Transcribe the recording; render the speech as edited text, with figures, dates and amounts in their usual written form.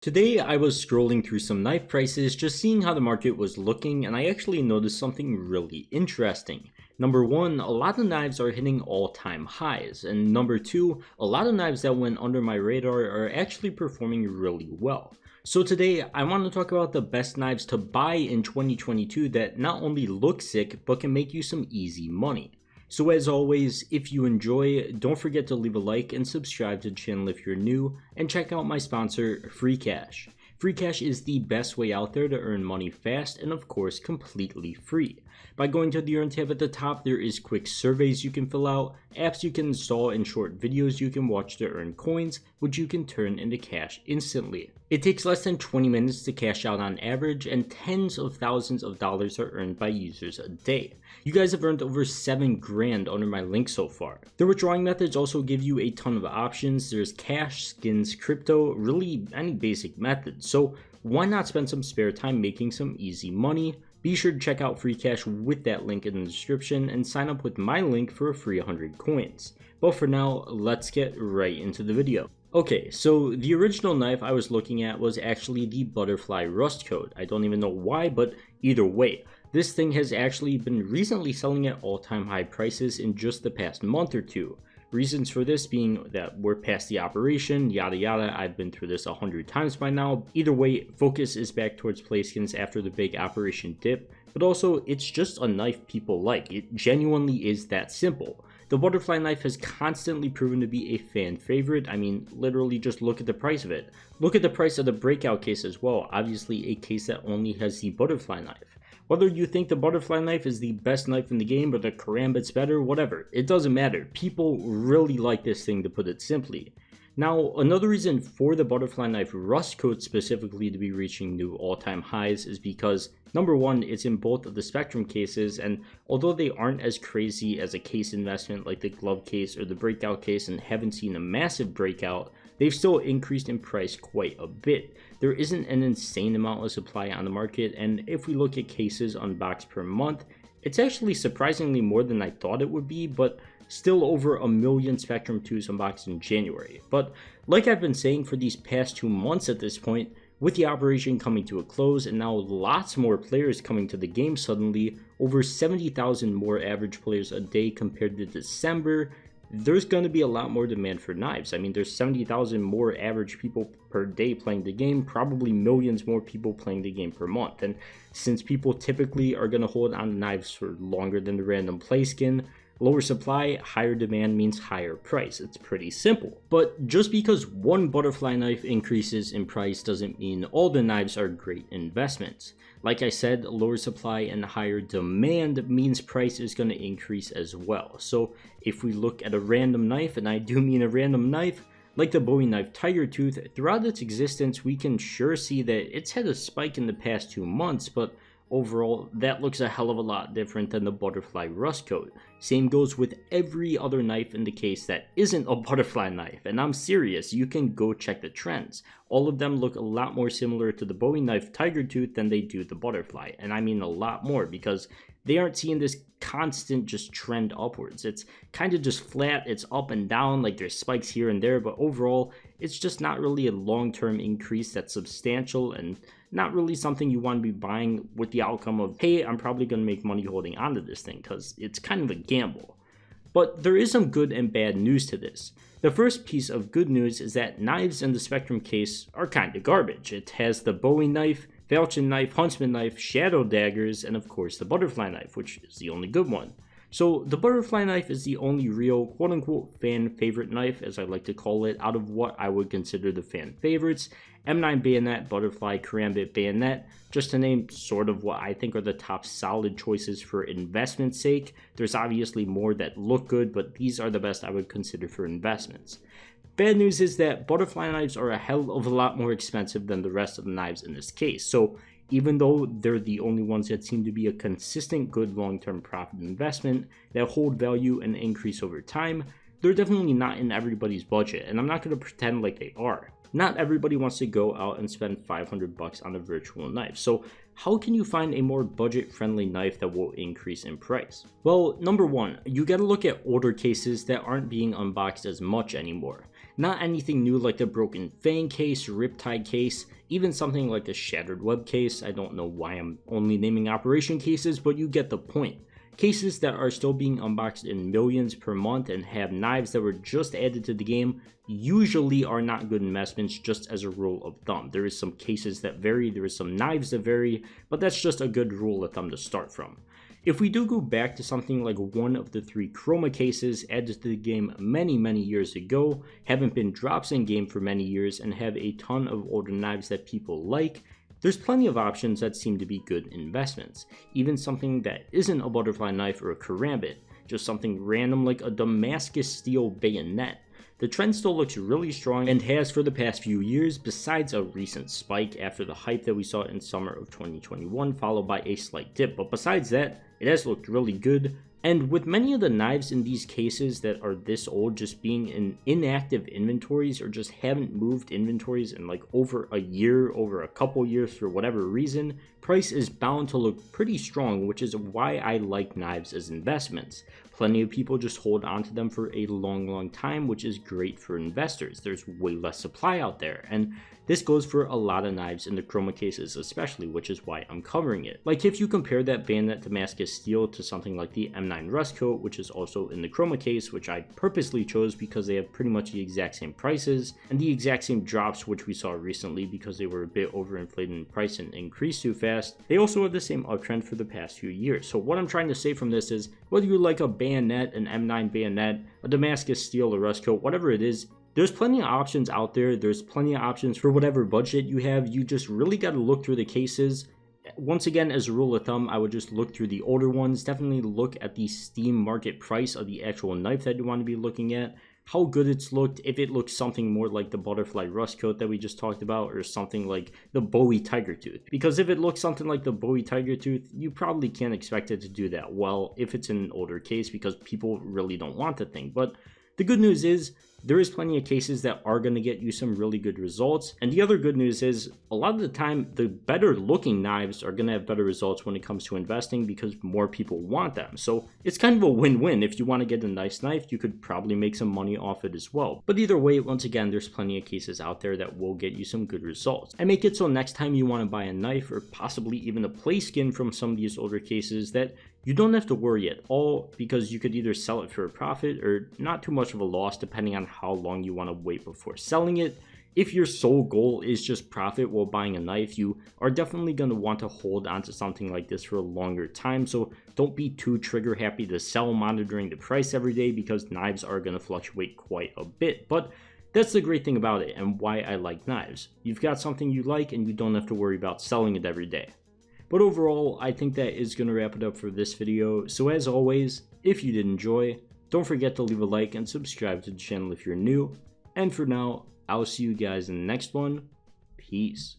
Today I was scrolling through some knife prices, just seeing how the market was looking, and I actually noticed something really interesting. Number one, a lot of knives are hitting all-time highs, and number two, a lot of knives that went under my radar are actually performing really well. So today I want to talk about the best knives to buy in 2022 that not only look sick, but can make you some easy money. So as always, if you enjoy, don't forget to leave a like and subscribe to the channel if you're new, and check out my sponsor, Free Cash. Free Cash is the best way out there to earn money fast and of course completely free. By going to the Earn tab at the top, there is quick surveys you can fill out, apps you can install, and short videos you can watch to earn coins, which you can turn into cash instantly. It takes less than 20 minutes to cash out on average, and tens of thousands of dollars are earned by users a day. You guys have earned over 7 grand under my link so far. The withdrawing methods also give you a ton of options. There's cash, skins, crypto, really any basic method. So why not spend some spare time making some easy money? Be sure to check out Free Cash with that link in the description and sign up with my link for a free 100 coins. But for now, let's get right into the video. Okay, so the original knife I was looking at was actually the Butterfly Rust Coat. I don't even know why, but either way, this thing has actually been recently selling at all-time high prices in just the past month or two. Reasons for this being that we're past the operation, yada yada. I've been through this 100 times by now. Either way, focus is back towards play skins after the big operation dip, but also it's just a knife people like. It genuinely is that simple. The butterfly knife has constantly proven to be a fan favorite. I mean, literally just look at the price of it. Look at the price of the breakout case as well, obviously a case that only has the butterfly knife. Whether you think the butterfly knife is the best knife in the game or the karambit's better, whatever, it doesn't matter. People really like this thing, to put it simply. Now, another reason for the butterfly knife rust coat specifically to be reaching new all-time highs is because, number one, it's in both of the Spectrum cases, and although they aren't as crazy as a case investment like the glove case or the breakout case and haven't seen a massive breakout, they've still increased in price quite a bit. There isn't an insane amount of supply on the market, and if we look at cases unboxed per month, it's actually surprisingly more than I thought it would be, but still over a million Spectrum 2s unboxed in January. But like I've been saying for these past 2 months at this point, with the operation coming to a close and now lots more players coming to the game suddenly, over 70,000 more average players a day compared to December, there's going to be a lot more demand for knives. I mean, there's 70,000 more average people per day playing the game, probably millions more people playing the game per month. And since people typically are going to hold on to knives for longer than the random play skin, lower supply, higher demand means higher price. It's pretty simple. But just because one butterfly knife increases in price doesn't mean all the knives are great investments. Like I said, lower supply and higher demand means price is going to increase as well. So if we look at a random knife, and I do mean a random knife, like the Bowie knife Tiger Tooth, throughout its existence, we can sure see that it's had a spike in the past 2 months, but overall, that looks a hell of a lot different than the butterfly rust coat. Same goes with every other knife in the case that isn't a butterfly knife, and I'm serious, you can go check the trends. All of them look a lot more similar to the Bowie knife Tiger Tooth than they do the butterfly, and I mean a lot more because they aren't seeing this constant just trend upwards. It's kind of just flat, it's up and down, like there's spikes here and there, but overall, it's just not really a long-term increase that's substantial and not really something you want to be buying with the outcome of, hey, I'm probably going to make money holding onto this thing, because it's kind of a gamble. But there is some good and bad news to this. The first piece of good news is that knives in the Spectrum case are kind of garbage. It has the Bowie knife, falchion knife, huntsman knife, shadow daggers, and of course the butterfly knife, which is the only good one. So the butterfly knife is the only real quote-unquote fan favorite knife, as I like to call it, out of what I would consider the fan favorites. M9 bayonet, butterfly, karambit bayonet, just to name sort of what I think are the top solid choices for investment's sake. There's obviously more that look good, but these are the best I would consider for investments. Bad news is that butterfly knives are a hell of a lot more expensive than the rest of the knives in this case. So even though they're the only ones that seem to be a consistent good long-term profit investment that hold value and increase over time, they're definitely not in everybody's budget, and I'm not going to pretend like they are. Not everybody wants to go out and spend 500 bucks on a virtual knife, so how can you find a more budget-friendly knife that will increase in price? Well, number one, you gotta look at older cases that aren't being unboxed as much anymore. Not anything new like the broken fang case, riptide case, even something like a shattered web case. I don't know why I'm only naming operation cases, but you get the point. Cases that are still being unboxed in millions per month and have knives that were just added to the game usually are not good investments, just as a rule of thumb. There is some cases that vary, there is some knives that vary, but that's just a good rule of thumb to start from. If we do go back to something like one of the 3 chroma cases added to the game many years ago, haven't been drops in game for many years, and have a ton of older knives that people like, there's plenty of options that seem to be good investments. Even something that isn't a butterfly knife or a karambit, just something random like a Damascus steel bayonet. The trend still looks really strong and has for the past few years, besides a recent spike after the hype that we saw in summer of 2021 followed by a slight dip, but besides that, it has looked really good. And with many of the knives in these cases that are this old just being in inactive inventories or just haven't moved inventories in like over a year, over a couple years for whatever reason, price is bound to look pretty strong, which is why I like knives as investments. Plenty of people just hold on to them for a long time, which is great for investors. There's way less supply out there, and this goes for a lot of knives in the chroma cases especially, which is why I'm covering it. Like if you compare that bayonet Damascus steel to something like the M9 Rust Coat, which is also in the chroma case, which I purposely chose because they have pretty much the exact same prices and the exact same drops which we saw recently because they were a bit overinflated in price and increased too fast. They also have the same uptrend for the past few years. So what I'm trying to say from this is, whether you like a bayonet, an M9 bayonet, a Damascus steel, a Rust Coat, whatever it is, there's plenty of options out there. There's plenty of options for whatever budget you have. You just really got to look through the cases. Once again, as a rule of thumb, I would just look through the older ones. Definitely look at the Steam market price of the actual knife that you want to be looking at, how good it's looked, if it looks something more like the butterfly rust coat that we just talked about, or something like the Bowie tiger tooth. Because if it looks something like the Bowie tiger tooth, you probably can't expect it to do that well if it's in an older case, because people really don't want the thing. But the good news is, there is plenty of cases that are going to get you some really good results. And the other good news is, a lot of the time, the better looking knives are going to have better results when it comes to investing because more people want them. So it's kind of a win-win. If you want to get a nice knife, you could probably make some money off it as well. But either way, once again, there's plenty of cases out there that will get you some good results. And make it so next time you want to buy a knife, or possibly even a play skin from some of these older cases, that you don't have to worry at all, because you could either sell it for a profit or not too much of a loss depending on how long you want to wait before selling it. If your sole goal is just profit while buying a knife, you are definitely going to want to hold on to something like this for a longer time. So don't be too trigger happy to sell monitoring the price every day, because knives are going to fluctuate quite a bit. But that's the great thing about it and why I like knives. You've got something you like and you don't have to worry about selling it every day. But overall, I think that is going to wrap it up for this video. So as always, if you did enjoy, don't forget to leave a like and subscribe to the channel if you're new. And for now, I'll see you guys in the next one. Peace.